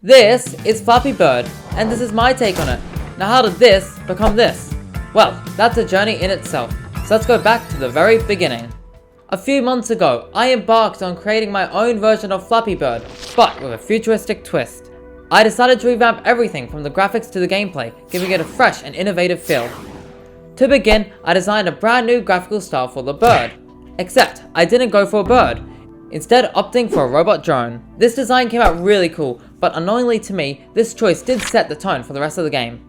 This is Flappy Bird, and this is my take on it. Now how did this become this? Well, that's a journey in itself, so let's go back to the very beginning. A few months ago, I embarked on creating my own version of Flappy Bird, but with a futuristic twist. I decided to revamp everything from the graphics to the gameplay, giving it a fresh and innovative feel. To begin, I designed a brand new graphical style for the bird. Except, I didn't go for a bird, instead opting for a robot drone. This design came out really cool, but annoyingly to me, this choice did set the tone for the rest of the game.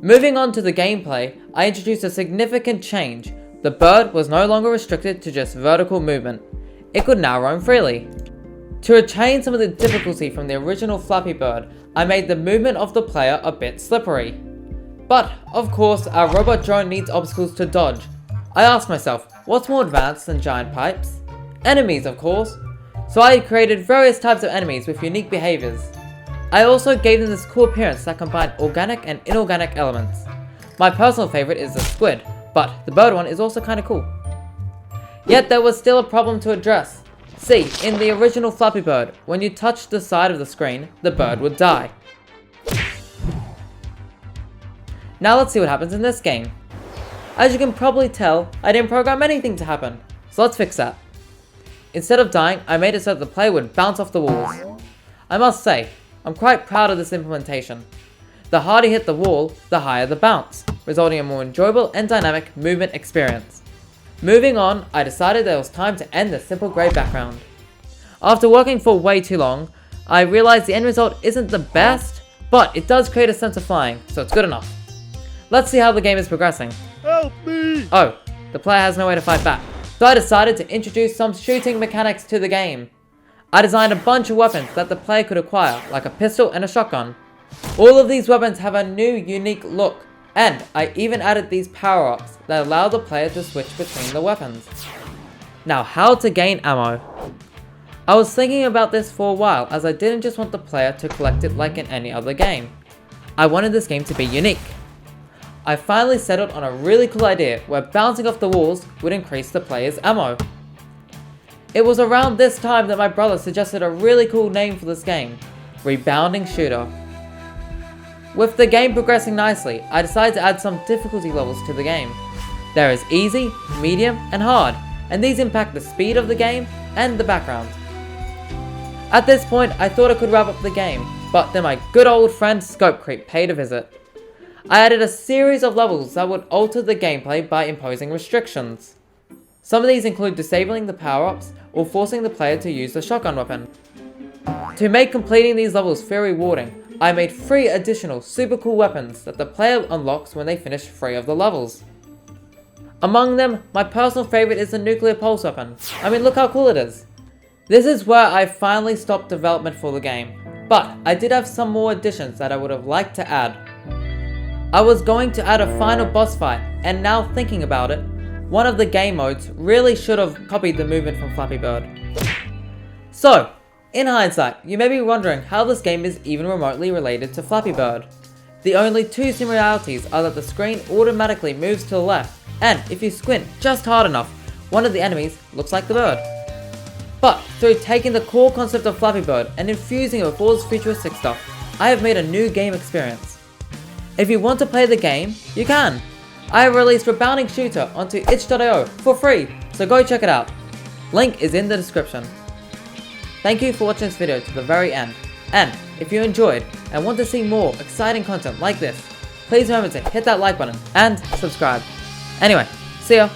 Moving on to the gameplay, I introduced a significant change. The bird was no longer restricted to just vertical movement. It could now roam freely. To retain some of the difficulty from the original Flappy Bird, I made the movement of the player a bit slippery. But, of course, our robot drone needs obstacles to dodge. I asked myself, what's more advanced than giant pipes? Enemies, of course. So I created various types of enemies with unique behaviors. I also gave them this cool appearance that combined organic and inorganic elements. My personal favorite is the squid, but the bird one is also kinda cool. Yet there was still a problem to address. See, in the original Flappy Bird, when you touched the side of the screen, the bird would die. Now let's see what happens in this game. As you can probably tell, I didn't program anything to happen, so let's fix that. Instead of dying, I made it so that the player would bounce off the walls. I must say, I'm quite proud of this implementation. The harder you hit the wall, the higher the bounce, resulting in a more enjoyable and dynamic movement experience. Moving on, I decided that it was time to end the simple grey background. After working for way too long, I realized the end result isn't the best, but it does create a sense of flying, so it's good enough. Let's see how the game is progressing. Help me! Oh, the player has no way to fight back. So I decided to introduce some shooting mechanics to the game. I designed a bunch of weapons that the player could acquire, like a pistol and a shotgun. All of these weapons have a new unique look, and I even added these power-ups that allow the player to switch between the weapons. Now, how to gain ammo. I was thinking about this for a while, as I didn't just want the player to collect it like in any other game. I wanted this game to be unique. I finally settled on a really cool idea where bouncing off the walls would increase the player's ammo. It was around this time that my brother suggested a really cool name for this game, Rebounding Shooter. With the game progressing nicely, I decided to add some difficulty levels to the game. There is easy, medium, and hard, and these impact the speed of the game and the background. At this point, I thought I could wrap up the game, but then my good old friend Scope Creep paid a visit. I added a series of levels that would alter the gameplay by imposing restrictions. Some of these include disabling the power-ups or forcing the player to use the shotgun weapon. To make completing these levels feel rewarding, I made 3 additional super cool weapons that the player unlocks when they finish 3 of the levels. Among them, my personal favorite is the nuclear pulse weapon. I mean, look how cool it is. This is where I finally stopped development for the game, but I did have some more additions that I would have liked to add. I was going to add a final boss fight, and now thinking about it, one of the game modes really should have copied the movement from Flappy Bird. So, in hindsight, you may be wondering how this game is even remotely related to Flappy Bird. The only 2 similarities are that the screen automatically moves to the left, and if you squint just hard enough, one of the enemies looks like the bird. But through taking the core concept of Flappy Bird and infusing it with all this futuristic stuff, I have made a new game experience. If you want to play the game, you can. I have released Rebounding Shooter onto itch.io for free, so go check it out. Link is in the description. Thank you for watching this video to the very end, and if you enjoyed and want to see more exciting content like this, please remember to hit that like button and subscribe. Anyway, see ya!